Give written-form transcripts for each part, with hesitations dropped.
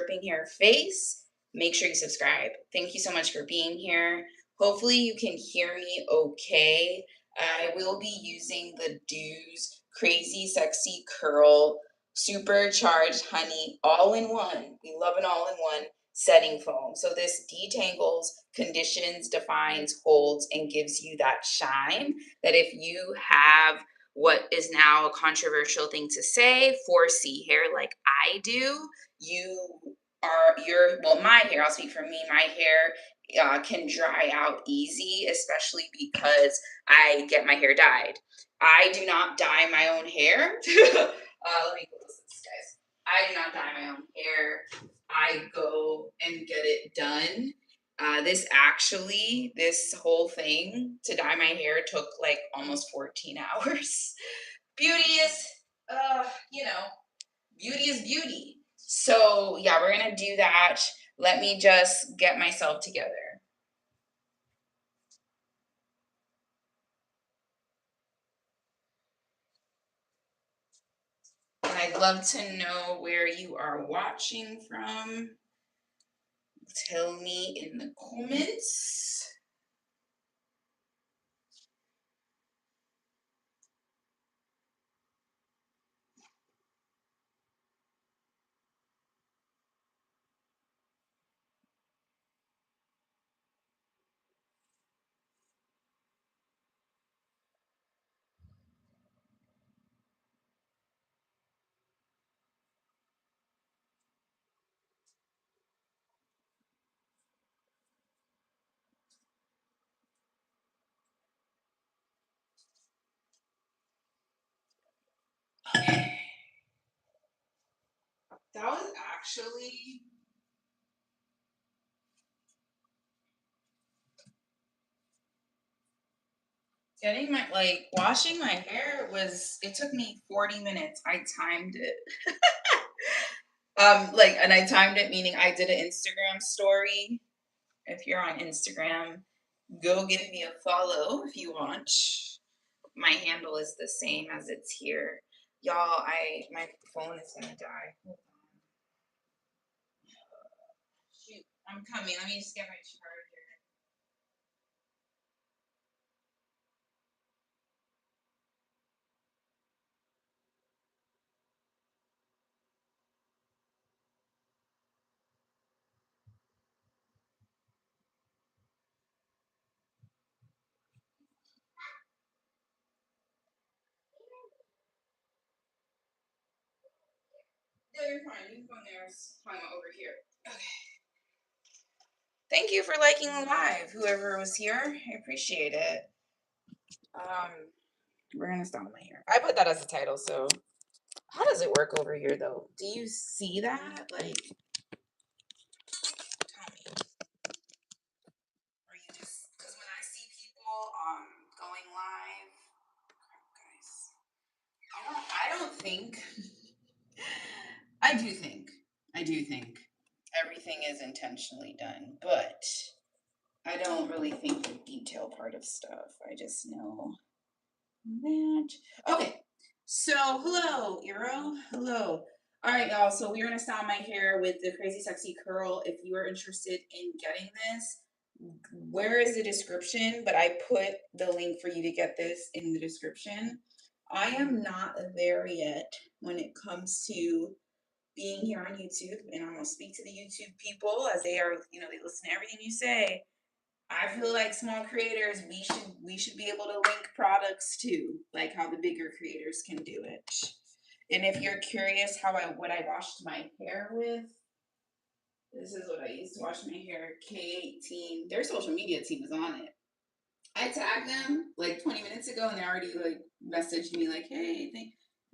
Dripping Hair face, make sure you subscribe. Thank you so much for being here. Hopefully you can hear me okay. I will be using the Do's Crazy Sexy Curl Supercharged Honey all-in-one. We love an all-in-one setting foam. So this detangles, conditions, defines, holds, and gives you that shine that if you have what is now a controversial thing to say, 4C hair like I do, you well, my hair, I'll speak for me, my hair can dry out easy, especially because I get my hair dyed. I do not dye my own hair. Let me close this, guys. I do not dye my own hair. I go and get it done. This whole thing to dye my hair took like almost 14 hours. Beauty is, you know, beauty is beauty. So yeah, we're gonna do that. Let me just get myself together. And I'd love to know where you are watching from. Tell me in the comments. Okay. That was actually getting my washing my hair it took me 40 minutes. I timed it. And I timed it meaning I did an Instagram story. If you're on Instagram, go give me a follow if you want. My handle is the same as it's here. Y'all, my phone is gonna die. Hold on. Shoot, I'm coming. Let me just get my charger. Yeah, you're fine. You can go in there. I'm over here. Okay. Thank you for liking the live, whoever was here. I appreciate it. Um, we're gonna style my hair. I put that as a title, so how does it work over here though? Do you see that? Like, tell me. Or you just because when I see people going live, guys, I don't think I do think everything is intentionally done, but I don't really think the detail part of stuff. I just know that. Okay, so hello, Eero. Hello. All right, y'all. So we're gonna style my hair with the Crazy Sexy Curl. If you are interested in getting this, where is the description? But I put the link for you to get this in the description. I am not there yet when it comes to being here on YouTube, and I'm gonna speak to the YouTube people as they are, they listen to everything you say. I feel like small creators, we should be able to link products too, like how the bigger creators can do it. And if you're curious what I washed my hair with, this is what I used to wash my hair. K18, their social media team is on it. I tagged them like 20 minutes ago, and they already like messaged me like, "Hey,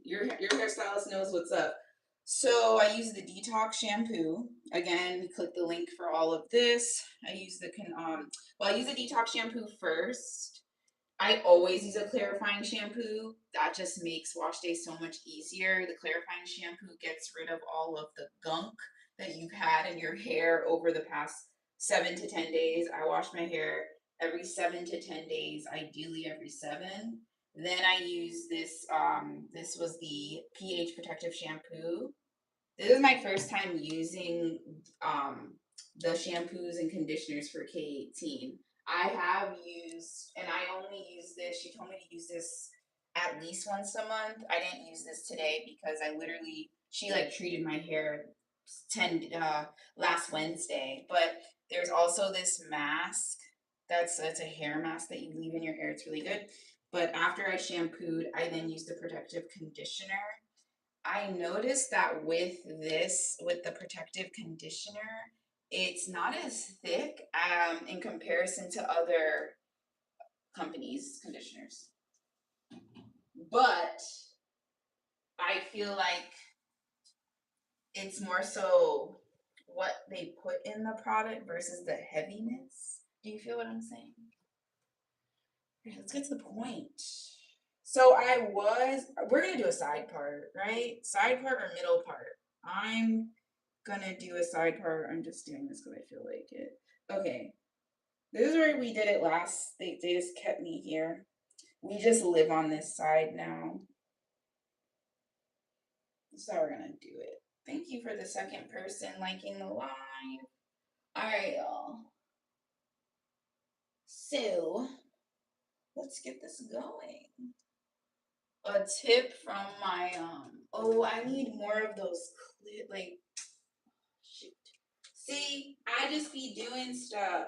your hairstylist knows what's up." So I use the detox shampoo. Again, click the link for all of this. I use I use the detox shampoo first. I always use a clarifying shampoo. That just makes wash day so much easier. The clarifying shampoo gets rid of all of the gunk that you've had in your hair over the past 7 to 10 days. I wash my hair every 7 to 10 days, ideally every 7. Then I use this. This was the pH protective shampoo. This is my first time using the shampoos and conditioners for K18. I have used, and I only use this. She told me to use this at least once a month. I didn't use this today because I literally, she like treated my hair 10 last Wednesday. But there's also this mask that's a hair mask that you leave in your hair. It's really good. But after I shampooed, I then used the protective conditioner. I noticed that with this, with the protective conditioner, it's not as thick in comparison to other companies' conditioners. But I feel like it's more so what they put in the product versus the heaviness. Do you feel what I'm saying? Okay, let's get to the point. So we're gonna do a side part, right? Side part or middle part? I'm gonna do a side part. I'm just doing this because I feel like it. Okay, this is where we did it last. They just kept me here. We just live on this side now. That's how we're gonna do it. Thank you for the second person liking the live. All right, y'all. So let's get this going. A tip from my oh, I need more of those like shoot. See, I just be doing stuff.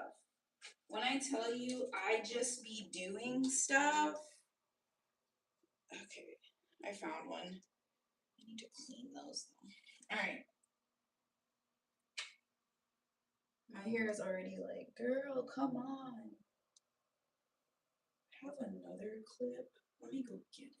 When I tell you I just be doing stuff. Okay, I found one. I need to clean those though. Alright. My hair is already like, girl, come on. I have another clip. Let me go get it.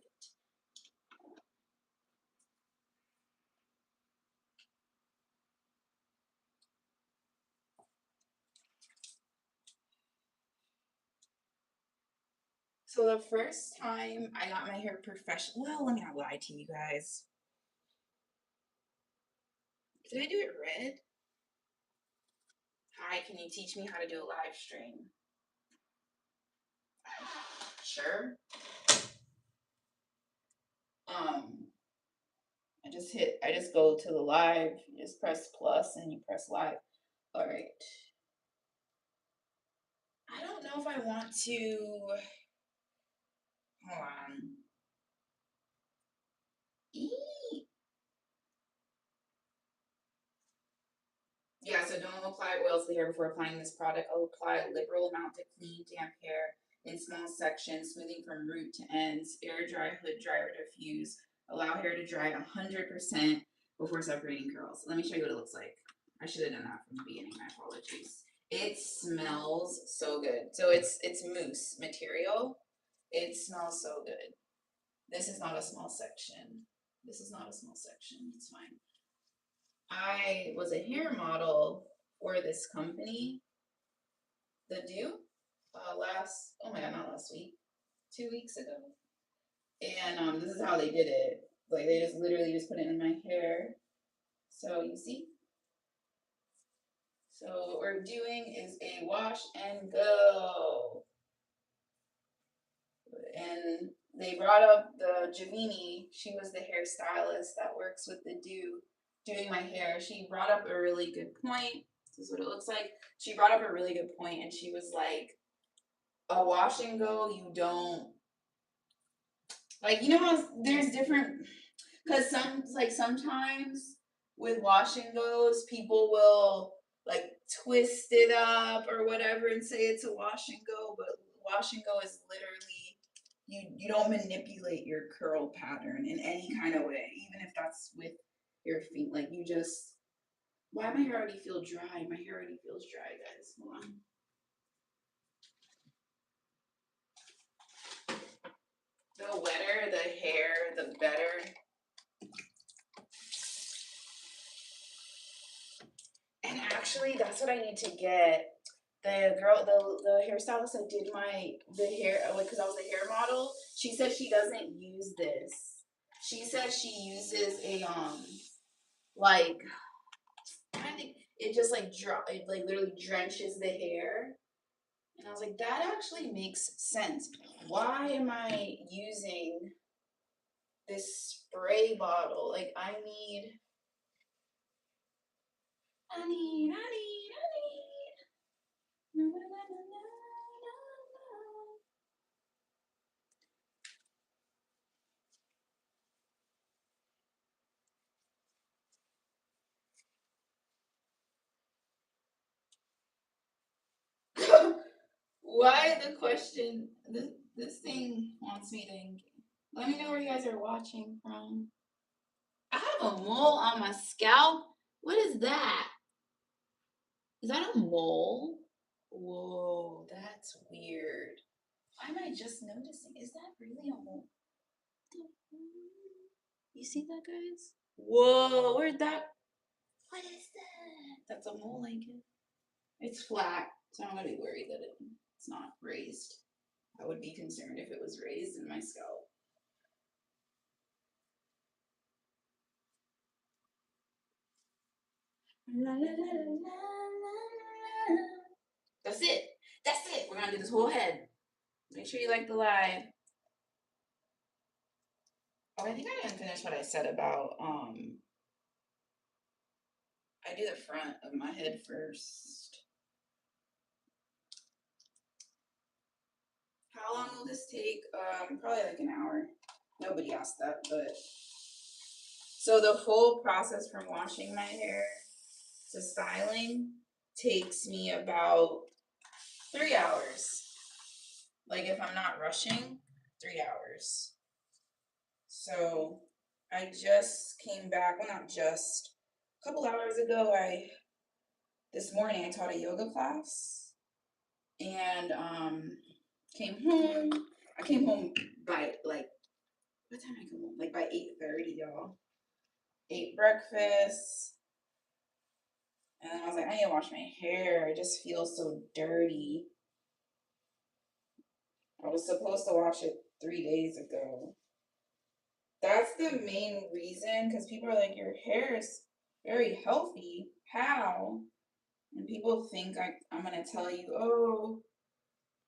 So the first time I got my hair professional, well, let me not lie to you guys. Did I do it red? Hi, can you teach me how to do a live stream? Sure. I just go to the live, you just press plus and you press live. All right. I don't know if I want to, hold on. Yeah, so don't apply oils to the hair before applying this product. I'll apply a liberal amount to clean, damp hair in small sections, smoothing from root to ends, air dry, hood dry, or diffuse. Allow hair to dry 100% before separating curls. Let me show you what it looks like. I should have done that from the beginning, my apologies. It smells so good. So it's mousse material. It smells so good. This is not a small section. This is not a small section. It's fine. I was a hair model for this company, The Do, oh my god, not last week, 2 weeks ago. And this is how they did it. Like they just literally just put it in my hair. So you see? So what we're doing is a wash and go. And they brought up the Javini. She was the hairstylist that works with The Do doing my hair. She brought up a really good point. This is what it looks like. She brought up a really good point and she was like, a wash and go, you don't like, you know how there's different, because sometimes with wash and goes, people will like twist it up or whatever and say it's a wash and go, but wash and go is literally you don't manipulate your curl pattern in any kind of way, even if that's with your feet. Like you just, why my hair already feel dry? My hair already feels dry, guys. Hold on. The wetter the hair, the better. And actually, that's what I need to get. The hairstylist that did the hair, like, cause I was a hair model. She said she doesn't use this. She says she uses a like, I think it just like it like literally drenches the hair. And I was like, that actually makes sense. Why am I using this spray bottle? Like, I need I need. Na, na, na, na, na, na. Why the question? This thing wants me to engage. Let me know where you guys are watching from. I have a mole on my scalp. What is that? Is that a mole? Whoa, that's weird. Why am I just noticing? Is that really a mole? You see that, guys? Whoa, where'd that? What is that? That's a mole, I guess. It's flat, so I'm gonna be worried that it's not raised. I would be concerned if it was raised in my scalp. La, la, la, la, That's it. That's it. We're gonna do this whole head. Make sure you like the live. Oh, I think I didn't finish what I said about I do the front of my head first. How long will this take? Probably like an hour. Nobody asked that, but so the whole process from washing my hair to styling takes me about 3 hours. Like if I'm not rushing, 3 hours. So I just came back, well not just, a couple hours ago, this morning I taught a yoga class and came home. I came home by like, what time did I come home? Like by 8:30, y'all. Ate breakfast. And then I was like, I need to wash my hair. I just feel so dirty. I was supposed to wash it 3 days ago. That's the main reason, because people are like, your hair is very healthy. How? And people think I'm going to tell you, oh,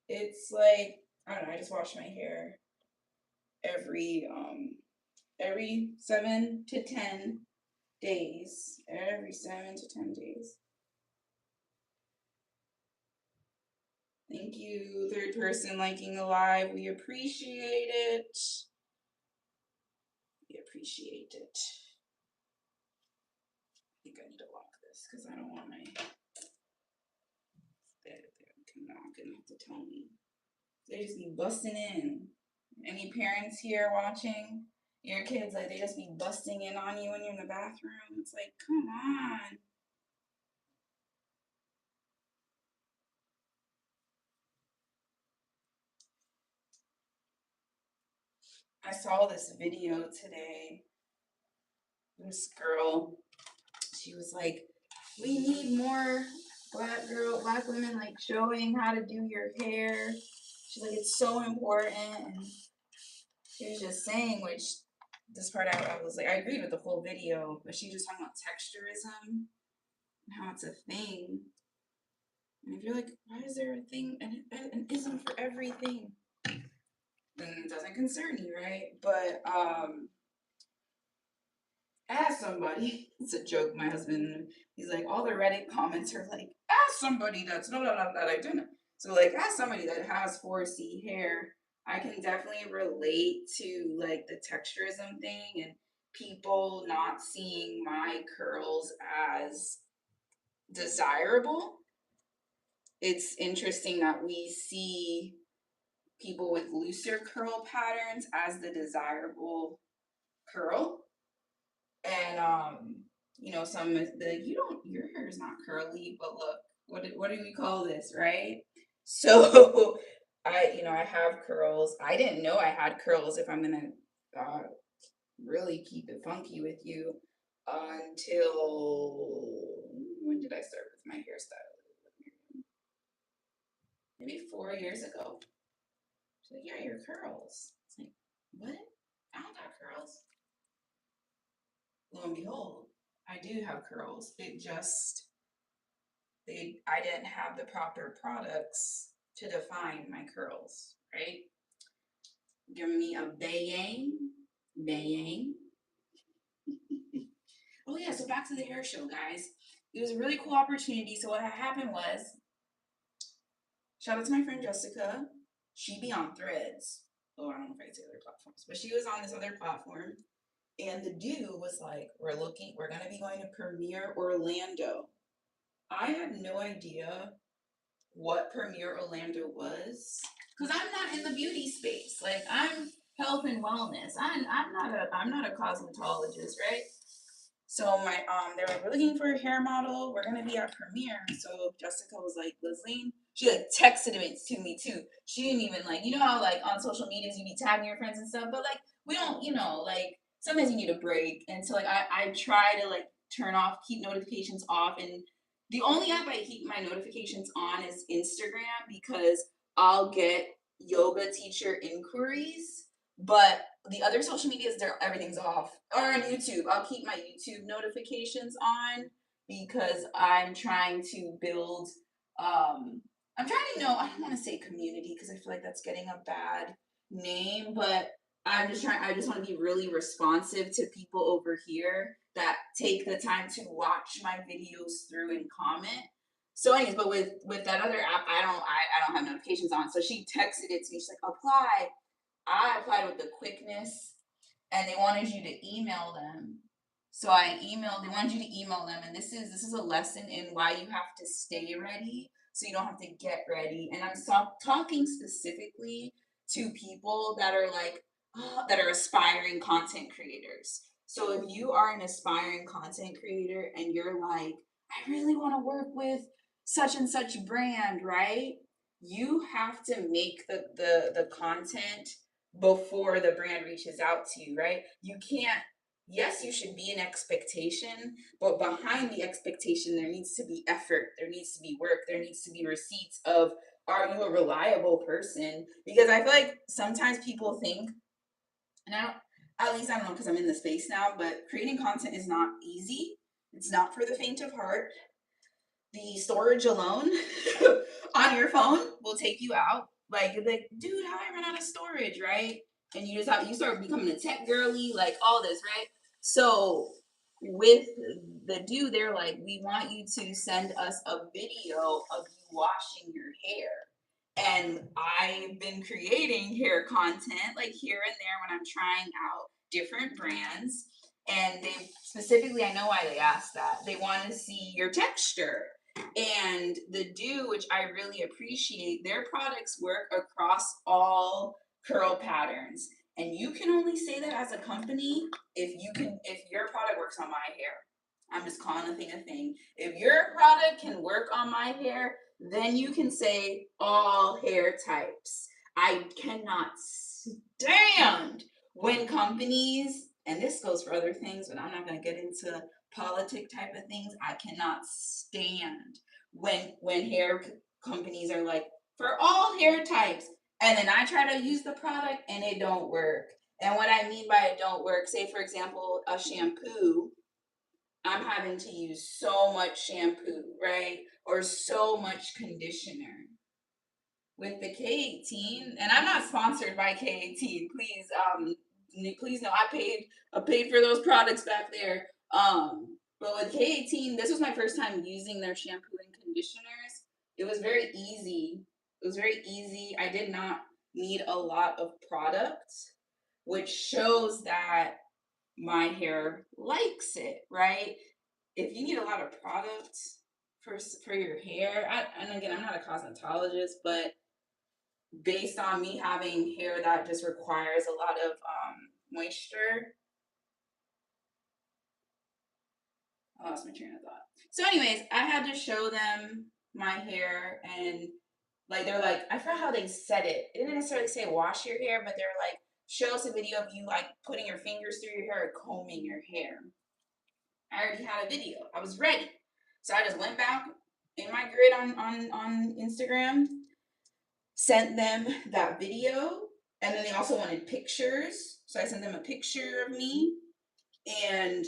it's like, I don't know, I just wash my hair every 7 to 10 days. Every 7 to 10 days. Thank you, third person liking the live. We appreciate it. We appreciate it. I think I need to lock this because I don't want my bed. They're not gonna have to tell me. They just be busting in. Any parents here watching your kids, like they just be busting in on you when you're in the bathroom? It's like, come on. I saw this video today. This girl, she was like, we need more black women like showing how to do your hair. She's like, it's so important. And she was just saying, which this part I was like, I agreed with the whole video, but she just talking about texturism and how it's a thing. And if you're like, why is there a thing, an ism for everything? Then it doesn't concern you, right? But ask somebody. It's a joke. My husband, he's like, all the Reddit comments are like, ask somebody that's no, that I didn't. So like, ask somebody that has 4C hair. I can definitely relate to like the texturism thing and people not seeing my curls as desirable. It's interesting that we see people with looser curl patterns as the desirable curl. And you know, some the you don't your hair is not curly, but look, what do we call this, right? So I have curls. I didn't know I had curls, if I'm gonna really keep it funky with you, until when did I start with my hairstyle? Maybe 4 years ago. She's like, yeah, your curls. It's like, what? I don't got curls. Lo and behold, I do have curls. I didn't have the proper products to define my curls, right? Give me a bayang. Bayang. Oh yeah, so back to the hair show, guys. it was a really cool opportunity. So what had happened was, shout out to my friend Jessica. She be on Threads. Oh, I don't know if I can say other platforms, but she was on this other platform. And the dude was like, we're going to be going to Premiere Orlando. I had no idea what Premiere Orlando was because I'm not in the beauty space. Like I'm health and wellness. I'm not a cosmetologist, right? So my they were like, we're looking for a hair model. We're gonna be at Premiere. So Jessica was like, Lizline, she like texted it to me too. She didn't even like, you know how like on social medias you be tagging your friends and stuff, but like we don't, like sometimes you need a break. And so like I try to like keep notifications off, and the only app I keep my notifications on is Instagram because I'll get yoga teacher inquiries, but the other social medias, everything's off. Or on YouTube, I'll keep my YouTube notifications on because I'm trying to build. I'm trying to I don't want to say community because I feel like that's getting a bad name, but I'm just trying. I just want to be really responsive to people over here that take the time to watch my videos through and comment. So, anyways, but with that other app, I don't have notifications on. So she texted it to me. She's like, apply. I applied with the quickness, and they wanted you to email them. So they wanted you to email them, and this is a lesson in why you have to stay ready so you don't have to get ready. And I'm talking specifically to people that are like that are aspiring content creators. So if you are an aspiring content creator and you're like, I really want to work with such and such brand, right? You have to make the content before the brand reaches out to you, right? You can't, yes, you should be an expectation, but behind the expectation, there needs to be effort, there needs to be work, there needs to be receipts of, are you a reliable person? Because I feel like sometimes people think, and at least I don't know because I'm in the space now, but creating content is not easy. It's not for the faint of heart. The storage alone on your phone will take you out. Like, dude, how I run out of storage, right? And you start becoming a tech girly, like all this, right? So with the dude, they're like, we want you to send us a video of you washing your hair. And I've been creating hair content like here and there when I'm trying out different brands. And they specifically, I know why they asked that. They want to see your texture. And the Do, which I really appreciate, their products work across all curl patterns. And you can only say that as a company if your product works on my hair. I'm just calling a thing a thing. If your product can work on my hair, then you can say all hair types. I cannot stand when companies, and this goes for other things, but I'm not going to get into politic type of things. I cannot stand when hair companies are like, for all hair types, and then I try to use the product and it don't work. And what I mean by it don't work, say for example, a shampoo, I'm having to use so much shampoo, right? Or so much conditioner. With the K18, and I'm not sponsored by K18. Please know I paid for those products back there. But with K18, this was my first time using their shampoo and conditioners. It was very easy. It was very easy. I did not need a lot of product, which shows that my hair likes it, right? If you need a lot of product for your hair, and again, I'm not a cosmetologist, but based on me having hair that just requires a lot of moisture, I lost my train of thought. So, anyways, I had to show them my hair, and like they're like, I forgot how they said it. It didn't necessarily say wash your hair, but they're like, show us a video of you like putting your fingers through your hair or combing your hair. I already had a video. I was ready. So I just went back in my grid on Instagram, sent them that video, and then they also wanted pictures. So I sent them a picture of me and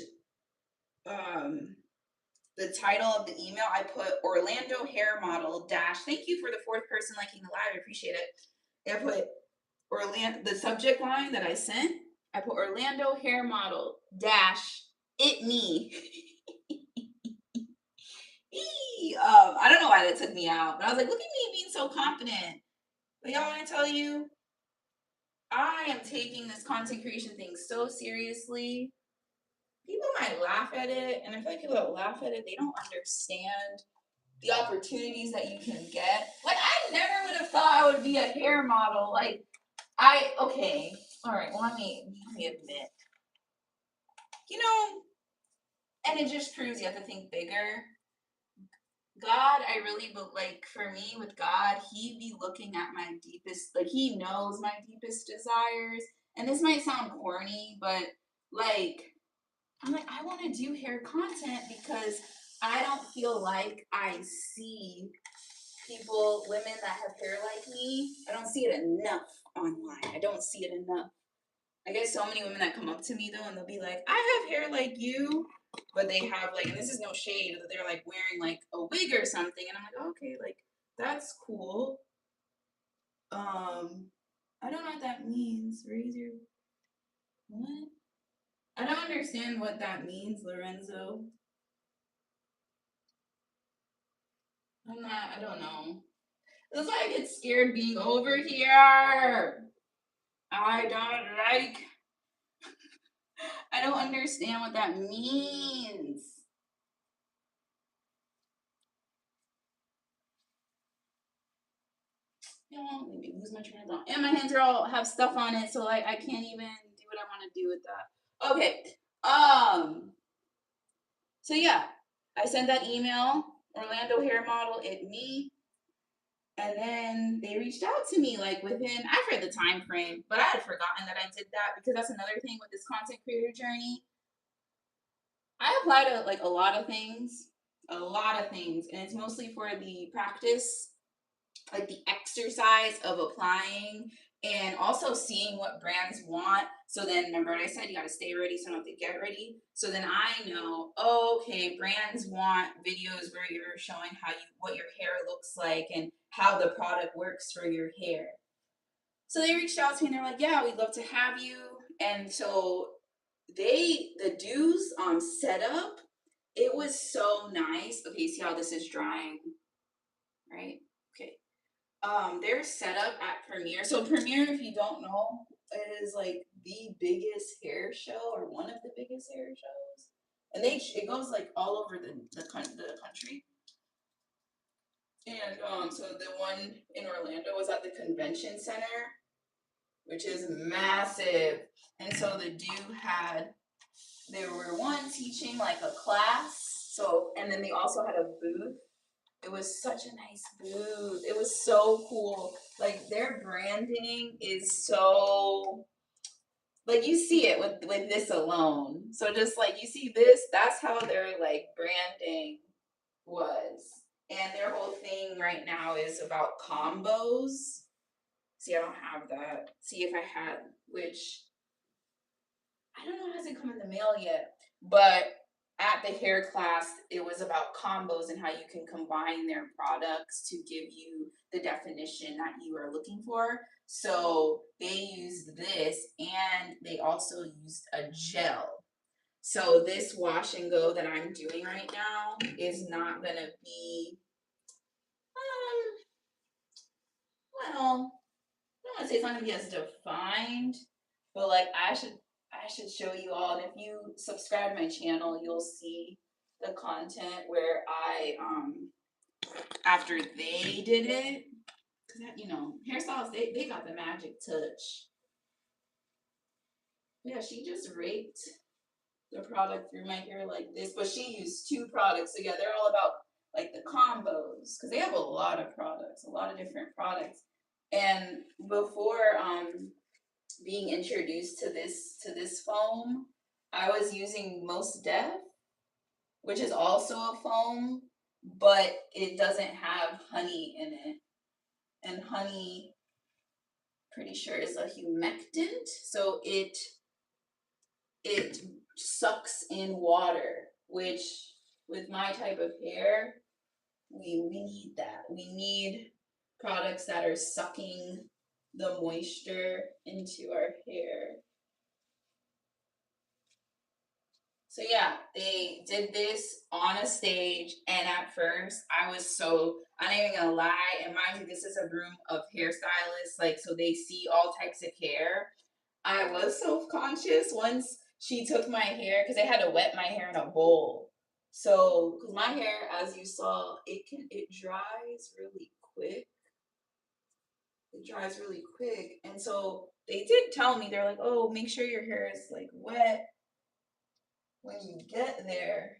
the title of the email. I put Orlando hair model dash. Thank you for the fourth person liking the live. I appreciate it. I put the subject line that I sent. I put Orlando hair model dash it me. that it took me out. But I was like, look at me being so confident. But y'all want to tell you, I am taking this content creation thing so seriously. People might laugh at it, and I feel like people that laugh at it, they don't understand the opportunities that you can get. Like, I never would have thought I would be a hair model. Like, okay, all right, well, let me admit, you know, and it just proves you have to think bigger. God, I really, but like for me with God, He be looking at my deepest, like He knows my deepest desires. And this might sound corny, but like, I'm like, I want to do hair content because I don't feel like I see people, women that have hair like me. I don't see it enough online. I don't see it enough. I get so many women that come up to me though, and they'll be like, I have hair like you, but they have like, and this is no shade, that they're like wearing like a wig or something, and I'm like, okay, like that's cool. I don't know what that means. Raise your what? I don't understand what that means, Lorenzo. I don't know. That's why I get scared being over here. I don't like, I don't understand what that means. You know, let me lose my train of thought. And my hands are all have stuff on it, so like I can't even do what I want to do with that. Okay. So yeah, I sent that email, Orlando hair model at me, and then they reached out to me like within, I forget the time frame, but I had forgotten that I did that because that's another thing with this content creator journey. I apply to like a lot of things, and it's mostly for the practice, like the exercise of applying and also seeing what brands want. So then remember what I said, you got to stay ready so you don't have to get ready. So then I know, oh, okay, brands want videos where you're showing how you, what your hair looks like and how the product works for your hair. So they reached out to me and they're like, yeah, we'd love to have you. And so the dues setup, it was so nice. Okay, see how this is drying, right? Okay. Their setup at Premiere. So Premiere, if you don't know, is like the biggest hair show or one of the biggest hair shows, and it goes like all over the country. And so the one in Orlando was at the convention center, which is massive. And so the dude there were one teaching like a class. So and then they also had a booth. It was such a nice booth. It was so cool. Like their branding is so, like you see it with this alone. So just like you see this, that's how their like branding was. And their whole thing right now is about combos. See, I don't have that. See if I had, which I don't know, it hasn't come in the mail yet. But at the hair class, it was about combos and how you can combine their products to give you the definition that you are looking for. So they used this and they also used a gel. So this wash and go that I'm doing right now is not gonna be, well, I don't want to say it's not gonna be as defined, but like I should show you all. And if you subscribe to my channel, you'll see the content where I after they did it, because you know hairstylists they got the magic touch. Yeah, she just raked the product through my hair like this, but she used two products. So yeah, they're all about like the combos because they have a lot of products, a lot of different products. And before being introduced to this foam, I was using Most Def, which is also a foam, but it doesn't have honey in it. And honey, pretty sure, is a humectant, so it sucks in water, which with my type of hair, we need that. We need products that are sucking the moisture into our hair. So yeah, they did this on a stage, and at first I was so, I'm not even gonna lie, and mind you, this is a room of hairstylists, like so they see all types of hair. I was self-conscious once she took my hair because they had to wet my hair in a bowl. So, because my hair, as you saw, it dries really quick. It dries really quick, and so they did tell me they're like, "Oh, make sure your hair is like wet when you get there."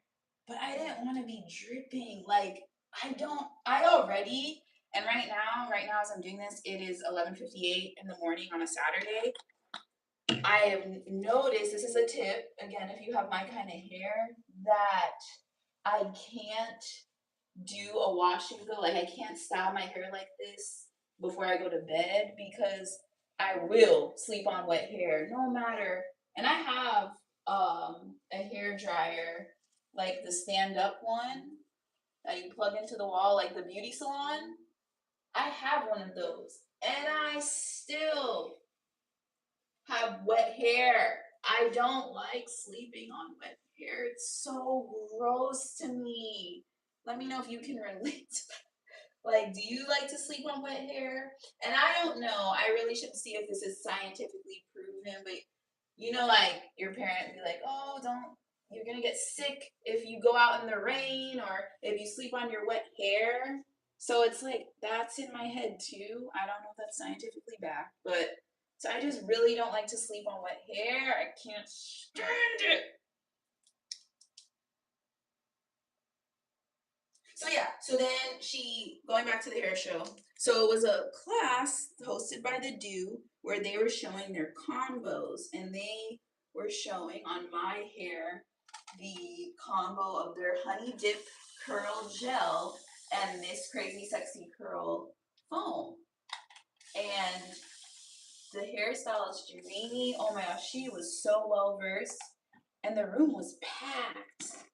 But I didn't want to be dripping. Like I already, and right now as I'm doing this, it is 11:58 in the morning on a Saturday. I have noticed, this is a tip, again, if you have my kind of hair, that I can't do a wash and go. Like I can't style my hair like this before I go to bed because I will sleep on wet hair no matter. And I have a hair dryer, like the stand up one that you plug into the wall, like the beauty salon. I have one of those, and I still have wet hair. I don't like sleeping on wet hair. It's so gross to me. Let me know if you can relate. Like, do you like to sleep on wet hair? And I don't know. I really should see if this is scientifically proven, but like your parent would be like, "Oh, don't. You're gonna get sick if you go out in the rain or if you sleep on your wet hair." So it's like that's in my head too. I don't know if that's scientifically backed, but so I just really don't like to sleep on wet hair. I can't stand it. So yeah, so then she going back to the hair show. So it was a class hosted by the Do where they were showing their combos, and they were showing on my hair the combo of their honey dip curl gel and this crazy sexy curl foam. And the hairstylist Jamie, oh my gosh, she was so well versed, and the room was packed.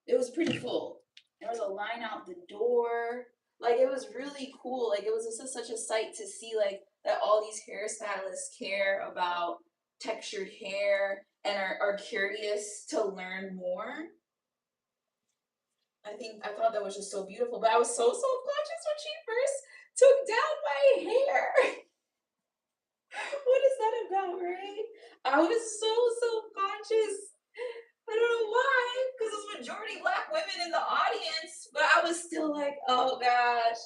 It was pretty full. There was a line out the door. Like it was really cool. Like it was just such a sight to see like that all these hairstylists care about textured hair and are curious to learn more. I thought that was just so beautiful. But I was so self-conscious when she first took down my hair. What is that about, right? I was so self-conscious. I don't know why, because there's majority black women in the audience, but I was still like, oh gosh.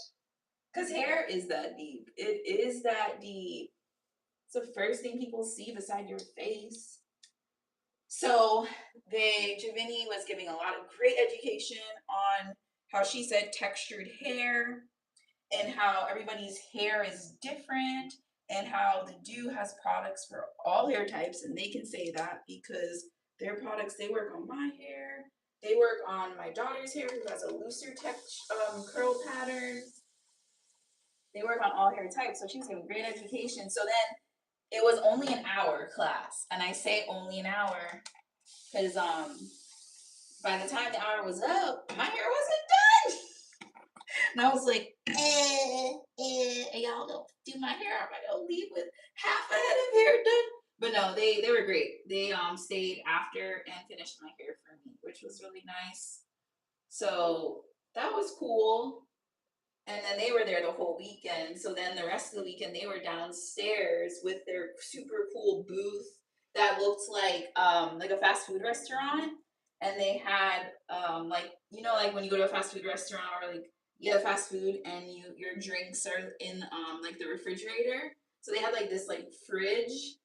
Because hair is that deep. It is that deep. It's the first thing people see beside your face. So Javini was giving a lot of great education on how she said textured hair and how everybody's hair is different and how the Do has products for all hair types, and they can say that because their products, they work on my hair, they work on my daughter's hair who has a looser curl pattern, they work on all hair types. So she was giving great education. So then it was only an hour class, and I say only an hour because by the time the hour was up, my hair wasn't done. And I was like, y'all don't do my hair. I'm gonna leave with half a head of hair done. But no, they were great. They stayed after and finished my hair for me, which was really nice. So that was cool. And then they were there the whole weekend. So then the rest of the weekend they were downstairs with their super cool booth that looked like a fast food restaurant. And they had like like when you go to a fast food restaurant or like you get a fast food and your drinks are in like the refrigerator. So they had like this like fridge,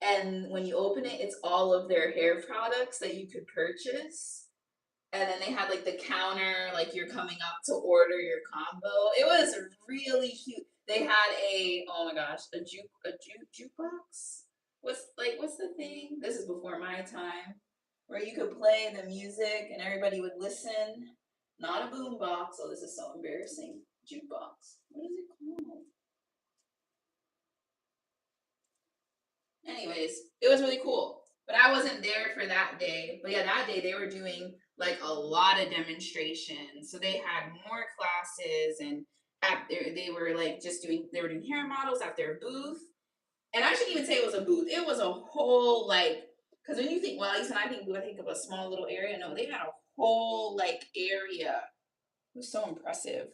and when you open it, it's all of their hair products that you could purchase. And then they had like the counter, like you're coming up to order your combo. It was really cute. They had a, oh my gosh, jukebox. What's the thing? This is before my time, where you could play the music and everybody would listen. Not a boom box. Oh, this is so embarrassing. Jukebox. What is it called? Anyways, it was really cool. But I wasn't there for that day. But yeah, that day they were doing like a lot of demonstrations. So they had more classes, and they were like they were doing hair models at their booth. And I shouldn't even say it was a booth. It was a whole like Because when you think, well, at least when I think of a small little area. No, they had a whole like area. It was so impressive.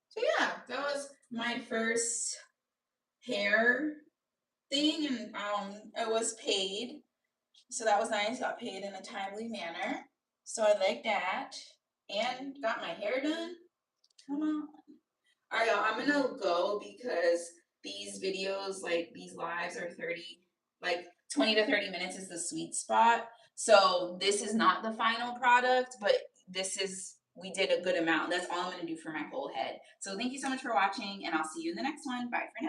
So yeah, that was my first hair thing, and it was paid. So that was nice. Got paid in a timely manner. So I like that. And got my hair done. Come on. All right, y'all, I'm gonna go because these videos, like these lives, are 30, like 20 to 30 minutes is the sweet spot. So this is not the final product, but we did a good amount. That's all I'm gonna do for my whole head. So thank you so much for watching, and I'll see you in the next one. Bye for now.